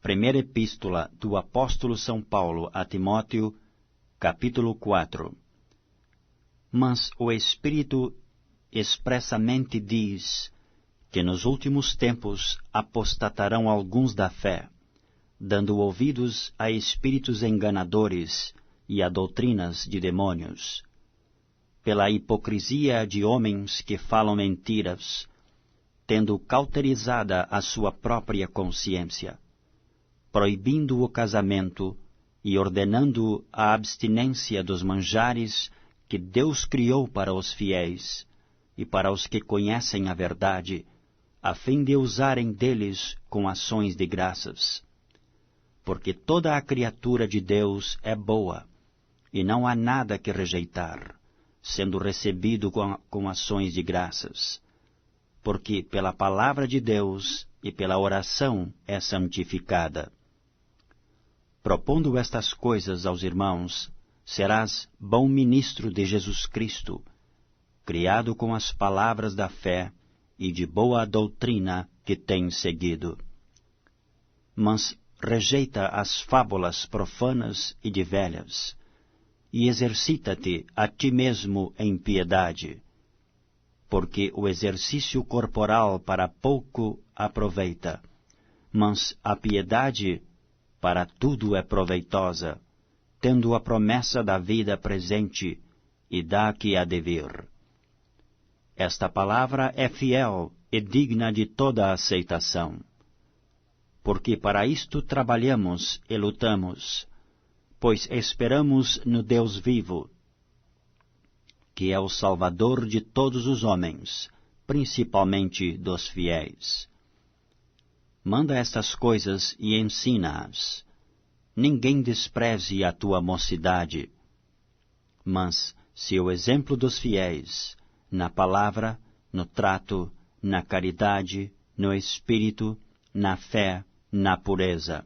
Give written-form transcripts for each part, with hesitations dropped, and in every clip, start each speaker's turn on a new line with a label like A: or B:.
A: Primeira Epístola do Apóstolo São Paulo a Timóteo, capítulo 4. Mas o Espírito expressamente diz que nos últimos tempos apostatarão alguns da fé, dando ouvidos a espíritos enganadores e a doutrinas de demônios, pela hipocrisia de homens que falam mentiras, tendo cauterizada a sua própria consciência, proibindo o casamento e ordenando a abstinência dos manjares que Deus criou para os fiéis e para os que conhecem a verdade, a fim de usarem deles com ações de graças. Porque toda a criatura de Deus é boa, e não há nada que rejeitar, sendo recebido com ações de graças. Porque pela palavra de Deus e pela oração é santificada. Propondo estas coisas aos irmãos, serás bom ministro de Jesus Cristo, criado com as palavras da fé e de boa doutrina que tens seguido. Mas rejeita as fábulas profanas e de velhas, e exercita-te a ti mesmo em piedade, porque o exercício corporal para pouco aproveita, mas a piedade para tudo é proveitosa, tendo a promessa da vida presente e da que há de vir. Esta palavra é fiel e digna de toda a aceitação, porque para isto trabalhamos e lutamos, pois esperamos no Deus vivo, que é o Salvador de todos os homens, principalmente dos fiéis. Manda estas coisas e ensina-as. Ninguém despreze a tua mocidade. Mas, se o exemplo dos fiéis, na palavra, no trato, na caridade, no espírito, na fé, na pureza,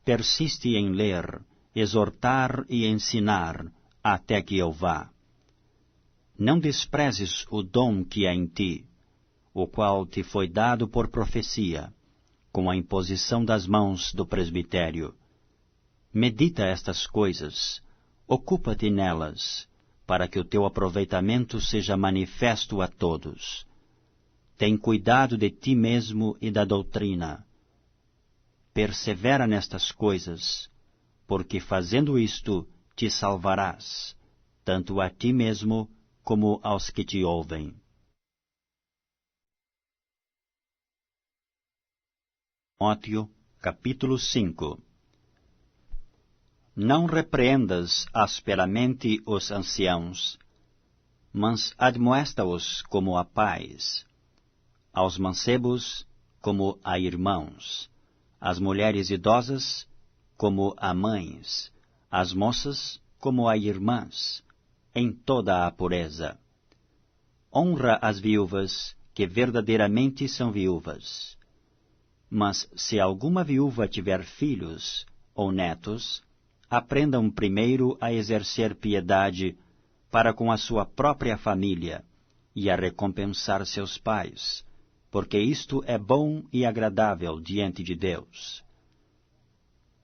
A: persiste em ler, exortar e ensinar, até que eu vá. Não desprezes o dom que há em ti, o qual te foi dado por profecia, com a imposição das mãos do presbitério. Medita estas coisas, ocupa-te nelas, para que o teu aproveitamento seja manifesto a todos. Tem cuidado de ti mesmo e da doutrina. Persevera nestas coisas, porque fazendo isto te salvarás, tanto a ti mesmo como aos que te ouvem. Timóteo, capítulo 5. Não repreendas asperamente os anciãos, mas admoesta-os como a pais, aos mancebos como a irmãos, às mulheres idosas como a mães, às moças como a irmãs, em toda a pureza. Honra as viúvas que verdadeiramente são viúvas. Mas se alguma viúva tiver filhos ou netos, aprendam primeiro a exercer piedade para com a sua própria família e a recompensar seus pais, porque isto é bom e agradável diante de Deus.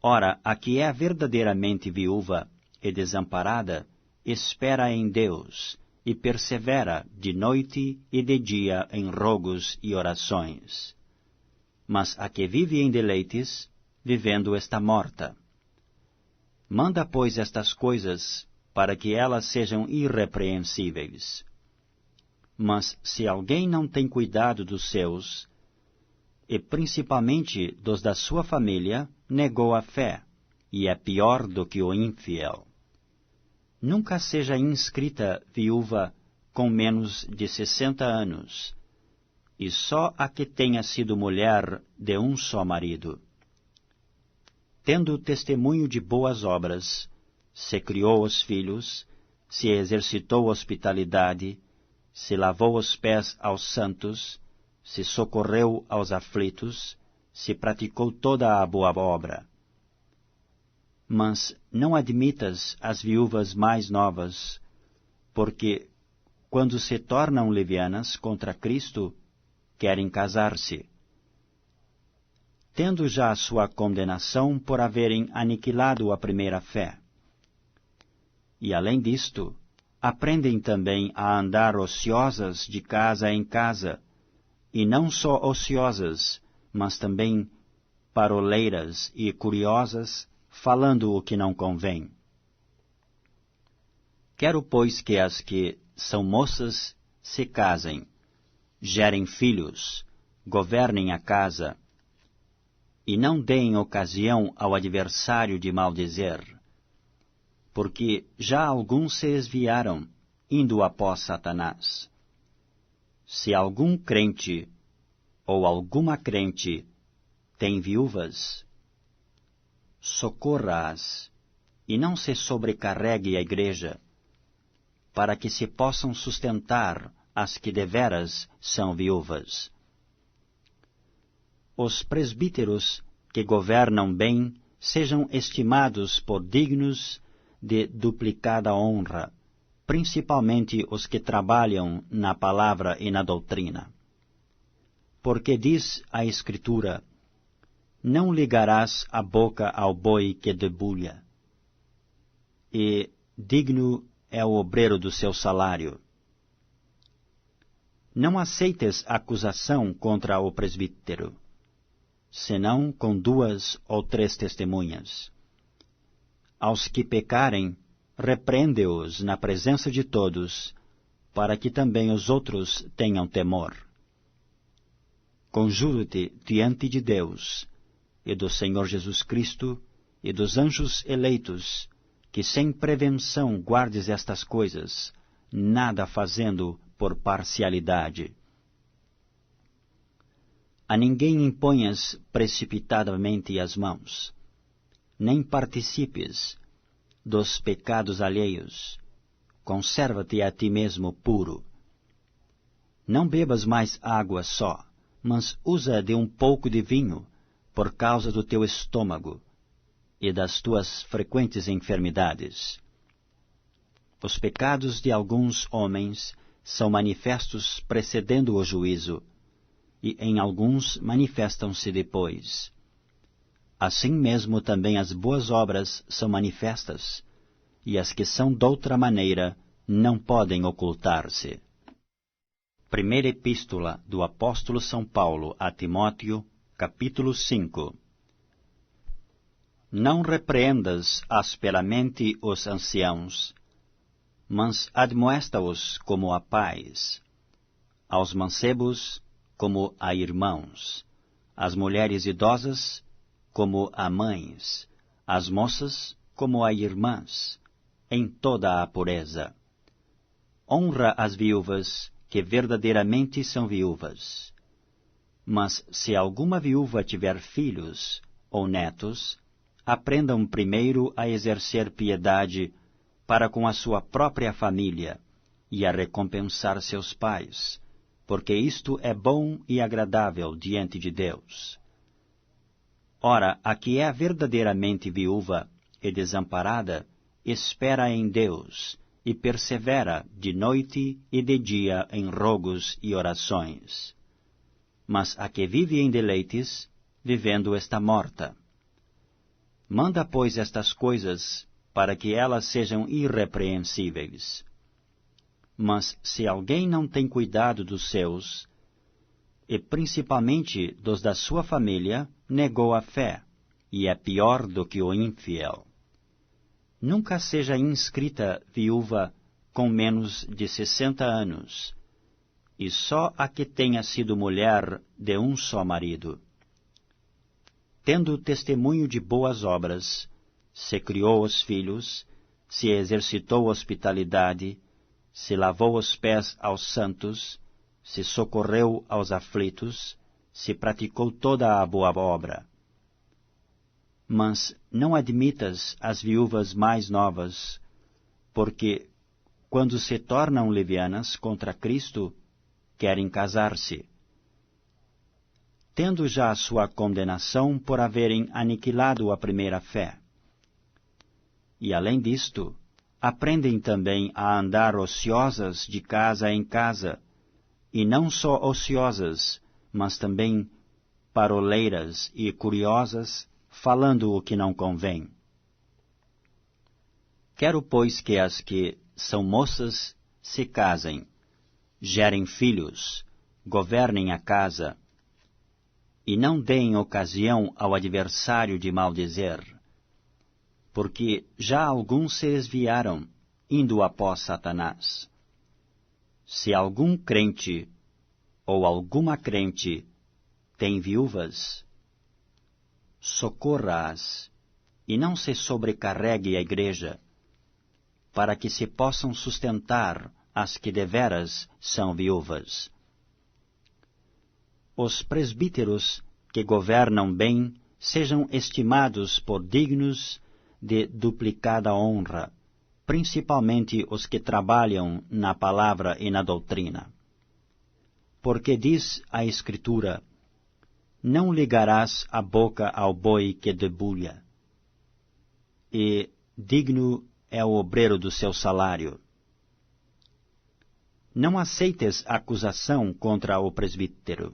A: Ora, a que é verdadeiramente viúva e desamparada, espera em Deus e persevera de noite e de dia em rogos e orações. Mas a que vive em deleites, vivendo está morta. Manda, pois, estas coisas, para que elas sejam irrepreensíveis. Mas se alguém não tem cuidado dos seus, e principalmente dos da sua família, negou a fé, e é pior do que o infiel. Nunca seja inscrita viúva com menos de 60 anos, e só a que tenha sido mulher de um só marido. Tendo testemunho de boas obras, se criou os filhos, se exercitou hospitalidade, se lavou os pés aos santos, se socorreu aos aflitos, se praticou toda a boa obra. Mas não admitas as viúvas mais novas, porque, quando se tornam levianas contra Cristo, querem casar-se. tendo já a sua condenação por haverem aniquilado a primeira fé. E além disto, aprendem também a andar ociosas de casa em casa, e não só ociosas, mas também paroleiras e curiosas, falando o que não convém. Quero, pois, que as que são moças se casem, gerem filhos, governem a casa, e não deem ocasião ao adversário de maldizer, porque já alguns se desviaram, indo após Satanás. Se algum crente ou alguma crente tem viúvas, socorra-as, e não se sobrecarregue a igreja, para que se possam sustentar as que deveras são viúvas. Os presbíteros que governam bem sejam estimados por dignos de duplicada honra, principalmente os que trabalham na palavra e na doutrina. Porque diz a Escritura: não ligarás a boca ao boi que debulha, e digno é o obreiro do seu salário. Não aceites acusação contra o presbítero, senão com 2 ou 3 testemunhas. Aos que pecarem, repreende-os na presença de todos, para que também os outros tenham temor. Conjuro-te diante de Deus, e do Senhor Jesus Cristo, e dos anjos eleitos, que sem prevenção guardes estas coisas, nada fazendo por parcialidade. A ninguém imponhas precipitadamente as mãos, nem participes dos pecados alheios. Conserva-te a ti mesmo puro. Não bebas mais água só, mas usa de um pouco de vinho, por causa do teu estômago e das tuas frequentes enfermidades. Os pecados de alguns homens são manifestos precedendo o juízo, e em alguns manifestam-se depois. Assim mesmo também as boas obras são manifestas, e as que são doutra maneira não podem ocultar-se. Primeira Epístola do Apóstolo São Paulo a Timóteo, capítulo 5. Não repreendas asperamente os anciãos, mas admoesta-os como a pais, aos mancebos como a irmãos, às mulheres idosas como a mães, às moças como a irmãs, em toda a pureza. Honra as viúvas que verdadeiramente são viúvas. Mas se alguma viúva tiver filhos ou netos, aprendam primeiro a exercer piedade para com a sua própria família e a recompensar seus pais, porque isto é bom e agradável diante de Deus. Ora, a que é verdadeiramente viúva e desamparada, espera em Deus e persevera de noite e de dia em rogos e orações. Mas a que vive em deleites, vivendo está morta. Manda, pois, estas coisas, para que elas sejam irrepreensíveis. Mas se alguém não tem cuidado dos seus, e principalmente dos da sua família, negou a fé, e é pior do que o infiel. Nunca seja inscrita viúva com menos de 60 anos, e só a que tenha sido mulher de um só marido. Tendo testemunho de boas obras, se criou os filhos, se exercitou hospitalidade, se lavou os pés aos santos, se socorreu aos aflitos, se praticou toda a boa obra. Mas não admitas as viúvas mais novas, porque, quando se tornam levianas contra Cristo, querem casar-se, tendo já a sua condenação por haverem aniquilado a primeira fé. E além disto, aprendem também a andar ociosas de casa em casa, e não só ociosas, mas também paroleiras e curiosas, falando o que não convém. Quero, pois, que as que são moças se casem, gerem filhos, governem a casa, e não deem ocasião ao adversário de maldizer, porque já alguns se desviaram, indo após Satanás. Se algum crente ou alguma crente tem viúvas, socorra-as, e não se sobrecarregue a igreja, para que se possam sustentar as que deveras são viúvas. Os presbíteros que governam bem sejam estimados por dignos de duplicada honra, principalmente os que trabalham na palavra e na doutrina. Porque diz a Escritura: não ligarás a boca ao boi que debulha, e digno é o obreiro do seu salário. Não aceites acusação contra o presbítero,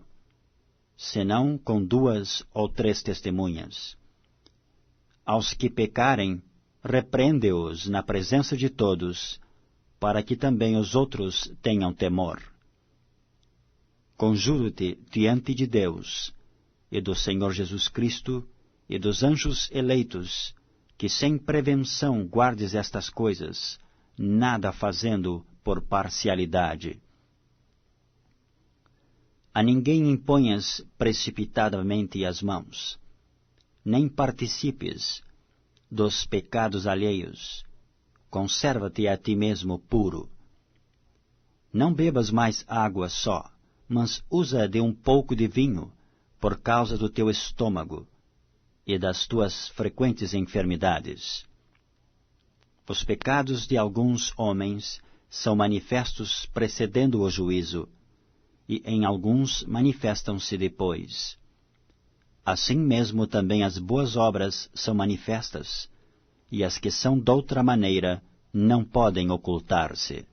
A: senão com 2 ou 3 testemunhas. Aos que pecarem, repreende-os na presença de todos, para que também os outros tenham temor. Conjuro-te diante de Deus, e do Senhor Jesus Cristo, e dos anjos eleitos, que sem prevenção guardes estas coisas, nada fazendo por parcialidade. A ninguém imponhas precipitadamente as mãos, nem participes dos pecados alheios. Conserva-te a ti mesmo puro. Não bebas mais água só, mas usa de um pouco de vinho, por causa do teu estômago e das tuas frequentes enfermidades. Os pecados de alguns homens são manifestos precedendo o juízo, e em alguns manifestam-se depois. Assim mesmo também as boas obras são manifestas, e as que são doutra maneira não podem ocultar-se.